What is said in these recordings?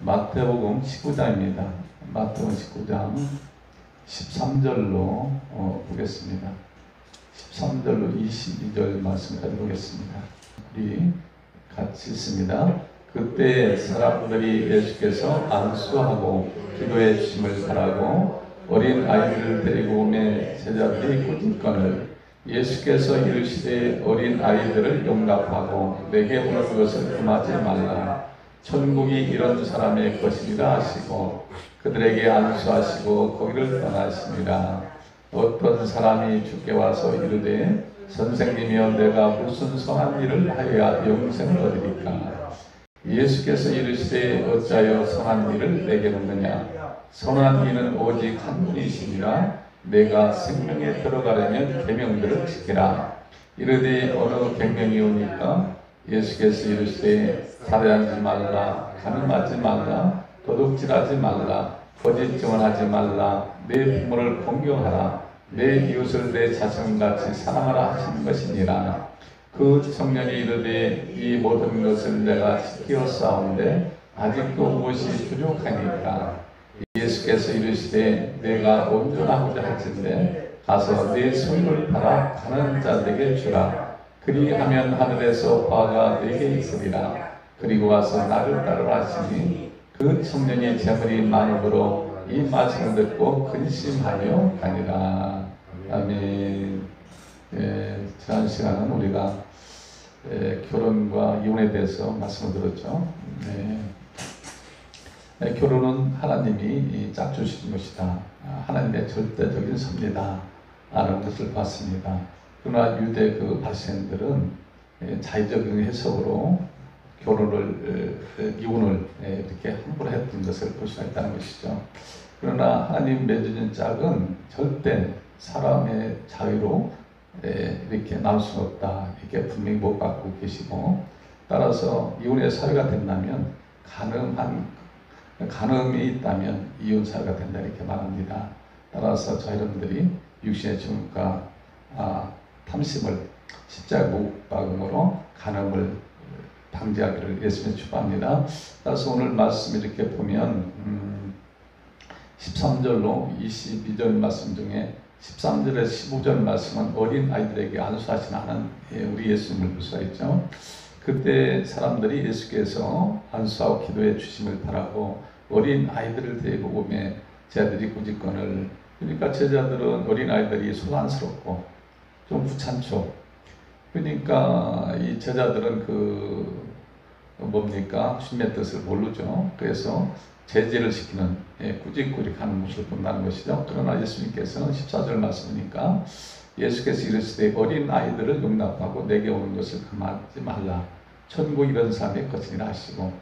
마태복음 19장입니다. 마태복음 19장 13절로 보겠습니다. 13절로 22절 말씀까지 보겠습니다. 우리 같이 읽습니다. 그때 사람들이 예수께서 안수하고 기도해 주심을 바라고 어린 아이들을 데리고 오매 제자들이 꾸짖거늘 예수께서 이르시되 어린 아이들을 용납하고 내게 오는 것을 금하지 말라. 천국이 이런 사람의 것이라 하시고 그들에게 안수하시고 거기를 떠나시니라. 어떤 사람이 주께 와서 이르되 선생님이여 내가 무슨 선한 일을 하여야 영생을 얻으리까? 예수께서 이르시되 어찌하여 선한 일을 내게 묻느냐? 선한 이는 오직 한 분이시니라. 내가 생명에 들어가려면 계명들을 지키라. 이르되 어느 계명이 오니까? 예수께서 이르시되 살해하지 말라, 간음하지 말라, 도둑질하지 말라, 거짓 증언하지 말라, 내 부모를 공경하라, 내 이웃을 내 자신같이 사랑하라 하시는 것이니라. 그 청년이 이르되 이 모든 것을 내가 지키었사온데 아직도 무엇이 부족하니까? 예수께서 이르시되 내가 온전하고자 할진대 가서 네 소유를 팔아 가난한 자들에게 주라. 그리하면 하늘에서 화가 네게 있으리라. 그리고 와서 나를 따르라 하시니 그 청년이 재물이 많음으로 이 말씀을 듣고 근심하며 가니라. 아멘. 지난 시간은 우리가 결혼과 이혼에 대해서 말씀을 들었죠. 결혼은 하나님이 짝주신 것이다. 하나님의 절대적인 섭리다 라는 것을 봤습니다. 그러나 유대 그 바리새인들은 자의적인 해석으로 이혼을 이렇게 함부로 했던 것을 볼 수가 있다는 것이죠. 그러나 하나님 맺어준 짝은 절대 사람의 자유로 이렇게 나올 수 없다. 이렇게 분명히 못 갖고 계시고, 따라서 이혼의 사유가 된다면 간음이 있다면 이혼 사유가 된다 이렇게 말합니다. 따라서 저 여러분들이 육신의 증오과 탐심을 십자가 못 박음으로 간음을 방지하기를 예수님이 축복합니다. 따라서 오늘 말씀 이렇게 보면 13절로 22절 말씀 중에 13절에서 15절 말씀은 어린 아이들에게 안수하시는 우리 예수님을 볼 수가 있죠. 그때 사람들이 예수께서 안수하고 기도해 주심을 바라고 어린 아이들을 데리고 오매 제자들이 꾸짖거늘. 그러니까 제자들은 어린 아이들이 소란스럽고 좀 귀찮죠. 그러니까 이 제자들은 주님의 뜻을 모르죠. 그래서 제지를 시키는 꾸짖꾸짖하는 모습을 본다는 것이죠. 그러나 예수님께서는 14절 말씀이니까 예수께서 이르시되 어린 아이들을 용납하고 내게 오는 것을 금하지 말라. 천국 이런 사람의 것이라 하시고,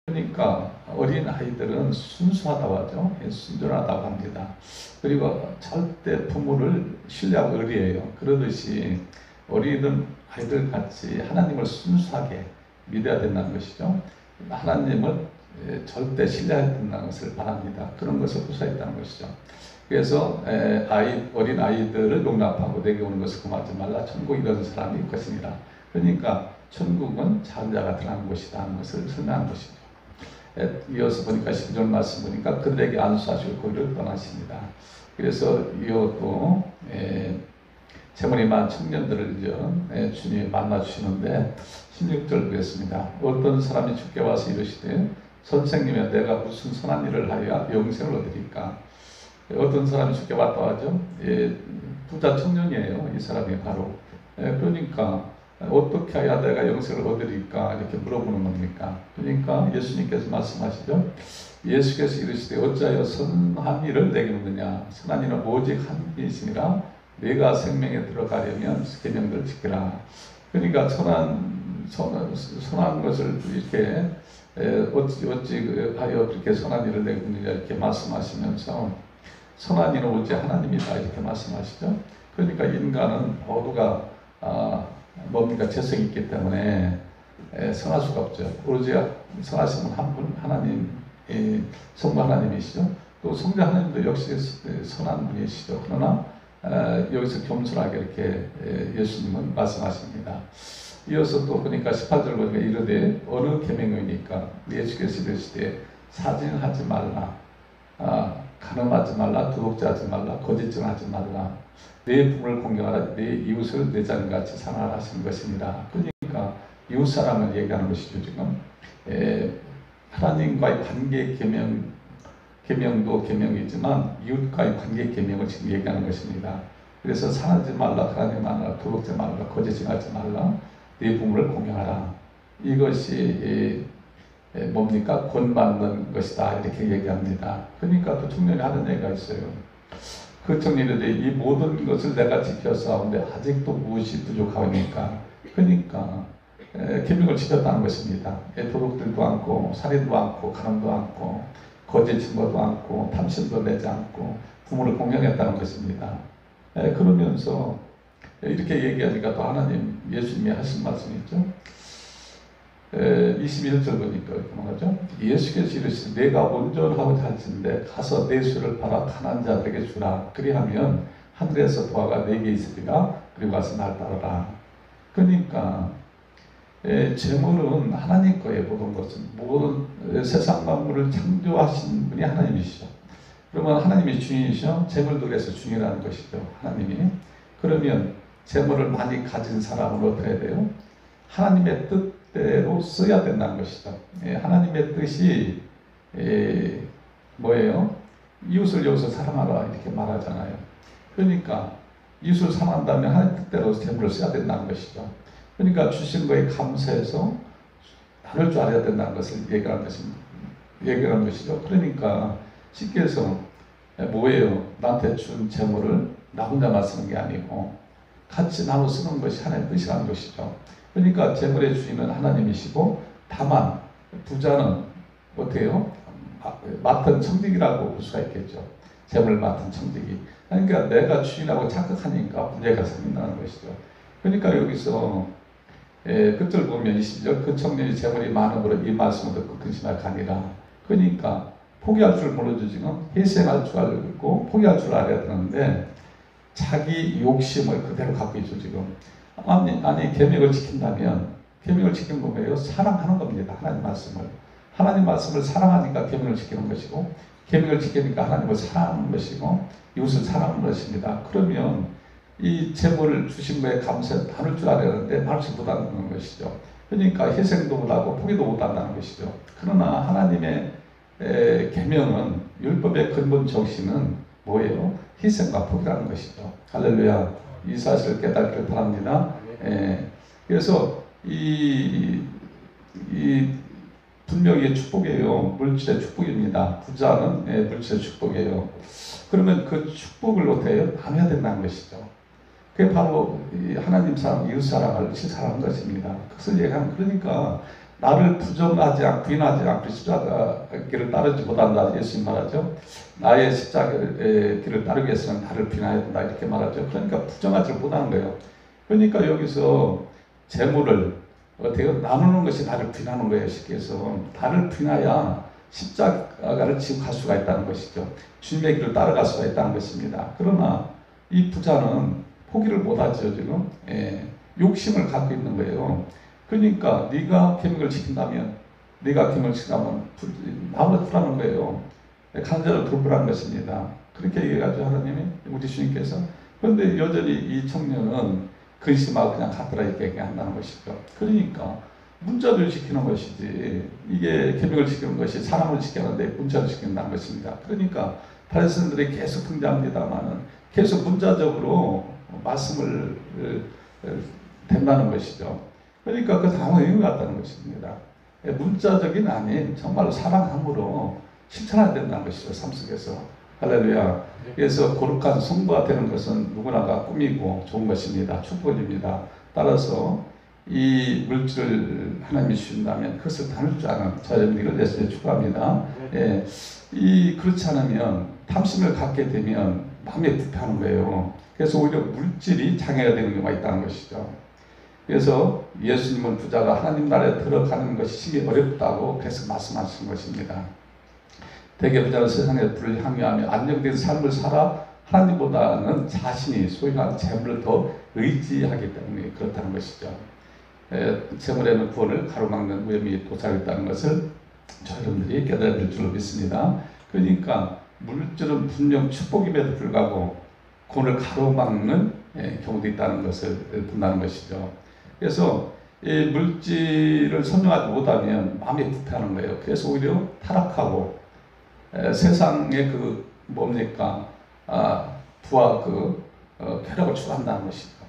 그러니까 어린 아이들은 순수하다고 하죠. 순전하다고 합니다. 그리고 절대 부모를 신뢰하고 의리해요. 그러듯이 어린 아이들 같이 하나님을 순수하게 믿어야 된다는 것이죠. 하나님을 절대 신뢰해야 된다는 것을 바랍니다. 그런 것을 볼 수 있다는 것이죠. 그래서 어린 아이들을 용납하고 내게 오는 것을 금하지 말라. 천국 이런 사람이 것이니라. 그러니까 천국은 작은 자가 들어가는 곳이다 하는 것을 설명한 것이죠. 이어서 보니까 12절 말씀 보니까 그들에게 안수하시고 거기를 떠나십니다. 그래서 이어도 재물이 많은 청년들을 주님이 만나주시는데 16절 보겠습니다. 어떤 사람이 주께 와서 이르시되 선생님이여 내가 무슨 선한 일을 하여야 영생을 얻으리까? 어떤 사람이 주께 왔다 하죠. 부자 청년이에요. 이 사람이 바로. 그러니까 어떻게 해야 내가 영생을 얻으리까? 이렇게 물어보는 겁니까? 그러니까 예수님께서 말씀하시죠. 예수께서 이르시되 어찌하여 선한 일을 내게 묻느냐? 선한 일은 오직 한 분이시니라. 내가 생명에 들어가려면 계명들을 지키라. 그러니까 선한 것을 이렇게 어찌하여 그렇게 선한 일을 내게 묻느냐 이렇게 말씀하시면서 선한 일은 오직 하나님이다 이렇게 말씀하시죠. 그러니까 인간은 모두가 죄성이 있기 때문에 선할 수가 없죠. 오로지 선하신 분 한 분 하나님, 성부 하나님이시죠. 또 성자 하나님도 역시 선한 분이시죠. 그러나 여기서 겸손하게 이렇게 예수님은 말씀하십니다. 이어서 또 보니까 18절 보니까 이르되 어느 계명이니까 예수께서 이르시되 사진하지 말라, 가늠하지 말라, 도둑질하지 말라, 거짓증하지 말라, 내 부모를 공경하라, 내 이웃을 내 자녀같이 사랑하라 하시는 것입니다. 그러니까 이웃 사랑을 얘기하는 것이죠. 지금 하나님과의 관계 계명도 계명이지만 이웃과의 관계 계명을 지금 얘기하는 것입니다. 그래서 사랑하지 말라, 가늠하지 말라, 도둑질 말라, 거짓증하지 말라, 네 부모를 공경하라. 이것이 뭡니까? 권받는 것이다. 이렇게 얘기합니다. 그러니까 그 청년이 하는 얘기가 있어요. 그 청년이 이 모든 것을 내가 지켰사온데 아직도 무엇이 부족하니까. 그러니까 계명을 지켰다는 것입니다. 도둑들도 않고, 살인도 않고, 가늠도 않고, 거짓 증거도 않고, 탐심도 내지 않고, 부모를 공경했다는 것입니다. 그러면서 이렇게 얘기하니까 또 하나님, 예수님이 하신 말씀이 있죠. 21절 보니까 이렇게 말하죠. 예수께서 이르시되 내가 온전하고자 할진대 가서 내 수를 팔아 가난한 자들에게 주라. 그리하면 하늘에서 도화가 내게 있으리라. 그리고 가서 날 따르라. 그러니까 재물은 하나님 거에 모든 것은 모든 세상 만물을 창조하신 분이 하나님이시죠. 그러면 하나님이 주인이시죠. 재물도 그래서 주인이라는 것이죠. 하나님이. 그러면 재물을 많이 가진 사람은 어떻게 해야 돼요? 하나님의 뜻대로 써야 된다는 것이죠. 하나님의 뜻이 뭐예요? 이웃을 여기서 사랑하라 이렇게 말하잖아요. 그러니까 이웃을 사랑한다면 하나님 뜻대로 재물을 써야 된다는 것이죠. 그러니까 주신 거에 감사해서 나눌 줄 알아야 된다는 것을 얘기하는 것이죠. 그러니까 쉽게 해서 뭐예요? 나한테 준 재물을 나 혼자만 쓰는 게 아니고 같이 나눠 쓰는 것이 하나님의 뜻이라는 것이죠. 그러니까 재물의 주인은 하나님이시고 다만 부자는 어때요? 맡은 청직이라고 볼 수가 있겠죠. 재물을 맡은 청직이. 그러니까 내가 주인하고 착각하니까 문제가 생긴다는 것이죠. 그러니까 여기서 끝을 보면 20절 그 청년이 재물이 많음으로 이 말씀을 듣고 근심할 가니라. 그러니까 포기할 줄 모르죠. 지금 희생할 줄 알고 포기할 줄 알아야 되는데 자기 욕심을 그대로 갖고 있죠. 지금 아니 계명을 지킨다면 계명을 지키는 건 뭐예요? 사랑하는 겁니다. 하나님 말씀을 사랑하니까 계명을 지키는 것이고 계명을 지키니까 하나님을 사랑하는 것이고 이웃을 사랑하는 것입니다. 그러면 이 재물을 주신 거에 감사해 나눌 줄 알아야 하는데 나누지 못한다는 것이죠. 그러니까 희생도 못하고 포기도 못한다는 것이죠. 그러나 하나님의 계명은 율법의 근본 정신은 뭐예요? 희생과 포기라는 것이죠. 할렐루야. 이 사실을 깨닫기를 바랍니다. 그래서 이 분명히 축복이에요. 물질의 축복입니다. 부자는 물질의 축복이에요. 그러면 그 축복을 어떻게 해요? 나눠야 된다는 것이죠. 그게 바로 하나님 사랑, 이웃 사랑을 실천하는 것입니다. 그것을 얘기하는 그러니까 나를 부정하지 않고 부인하지 않고 십자가 길을 따르지 못한다. 예수님 말하죠. 나의 십자가 길을 따르기 위해서는 나를 비난해야 된다. 이렇게 말하죠. 그러니까 부정하지 못하는 거예요. 그러니까 여기서 재물을 어떻게 나누는 것이 나를 비난하는 거예요. 쉽게 해서 나를 비나야 십자가를 지고 갈 수가 있다는 것이죠. 주님의 길을 따라갈 수가 있다는 것입니다. 그러나 이 부자는 포기를 못하죠. 지금 욕심을 갖고 있는 거예요. 그러니까 네가 계명을 지킨다면 나를 풀라는 거예요. 간절을 돌보라는 것입니다. 그렇게 얘기하죠. 하나님이 우리 주님께서. 그런데 여전히 이 청년은 근심하고 그냥 가더라 이렇게 얘기한다는 것이죠. 그러니까 문자를 지키는 것이지 이게 계명을 지키는 것이 사람을 지키는데 문자를 지킨다는 것입니다. 그러니까 바리새인들이 계속 등장합니다만은 계속 문자적으로 말씀을 된다는 것이죠. 그러니까 그 다음은 의미 같다는 것입니다. 문자적인 아닌 정말로 사랑함으로 실천해야 된다는 것이죠. 삶 속에서. 할렐루야. 그래서 거룩한 성부가 되는 것은 누구나가 꿈이고 좋은 것입니다. 축복입니다. 따라서 이 물질을 하나님이 주신다면 그것을 나눌 줄 아는 저희들을 내서 축복합니다. 그렇지 않으면 탐심을 갖게 되면 마음에 불편한 거예요. 그래서 오히려 물질이 장애가 되는 경우가 있다는 것이죠. 그래서 예수님은 부자가 하나님 나라에 들어가는 것이 심히 어렵다고 계속 말씀하신 것입니다. 대개 부자는 세상에 불을 향유하며 안정된 삶을 살아 하나님보다는 자신이 소유한 재물을 더 의지하기 때문에 그렇다는 것이죠. 재물에는 구원을 가로막는 위험이 도착했다는 것을 저 여러분들이 깨달아야 될 줄로 믿습니다. 그러니까 물질은 분명 축복임에도 불구하고 그걸 가로막는 경우도 있다는 것을 본다는 것이죠. 그래서 이 물질을 선정하지 못하면 마음이 불편한 거예요. 그래서 오히려 타락하고 세상의 그 뭡니까 부와 그 쾌락을 추구한다는 것이죠.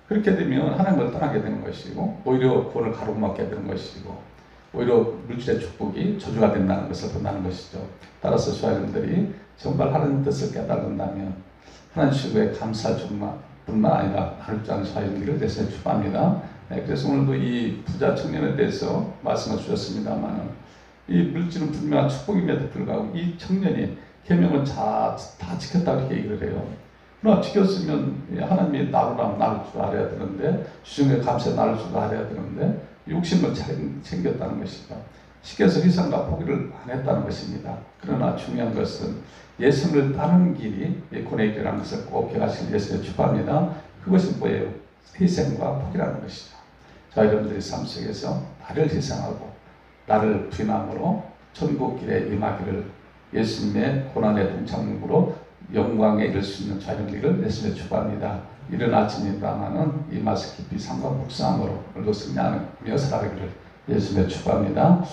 그렇게 되면 하나님을 떠나게 되는 것이고 오히려 그걸 가로막게 되는 것이고 오히려 물질의 축복이 저주가 된다는 것을 본다는 것이죠. 따라서 저희들이 정말 하나님 뜻을 깨달은다면 하나님 주에 감사할 뿐만 아니라 나눌 줄 아는 저희들을 대신에 축복합니다. 그래서 오늘도 이 부자 청년에 대해서 말씀을 주셨습니다만 이 물질은 분명한 축복임에도 불구하고 이 청년이 계명을 다 지켰다 이렇게 얘기를 해요. 그러나 지켰으면 하나님이 나누라면 나눌 줄 알아야 되는데 주중에 감사에 나눌 줄 알아야 되는데 욕심을 챙겼다는 것이죠. 시켜서 희생과 포기를 안 했다는 것입니다. 그러나 중요한 것은 예수를 따르는 길이 예콘의 길이라는 것을 꼭 기억하실 예수를 축복합니다. 그것이 뭐예요? 희생과 포기라는 것이죠. 자, 여러분들이 삶 속에서 나를 희생하고 나를 부인함으로 천국 길에 임하기를 예수님의 고난의 동참으로 영광에 이를 수 있는 자녀들을 예수님의 축복합니다. 이른 아침입니다마는 이 말씀 깊이 삼가 묵상함으로 오늘도 승리하며 살아가기를 예수님의 축복합니다.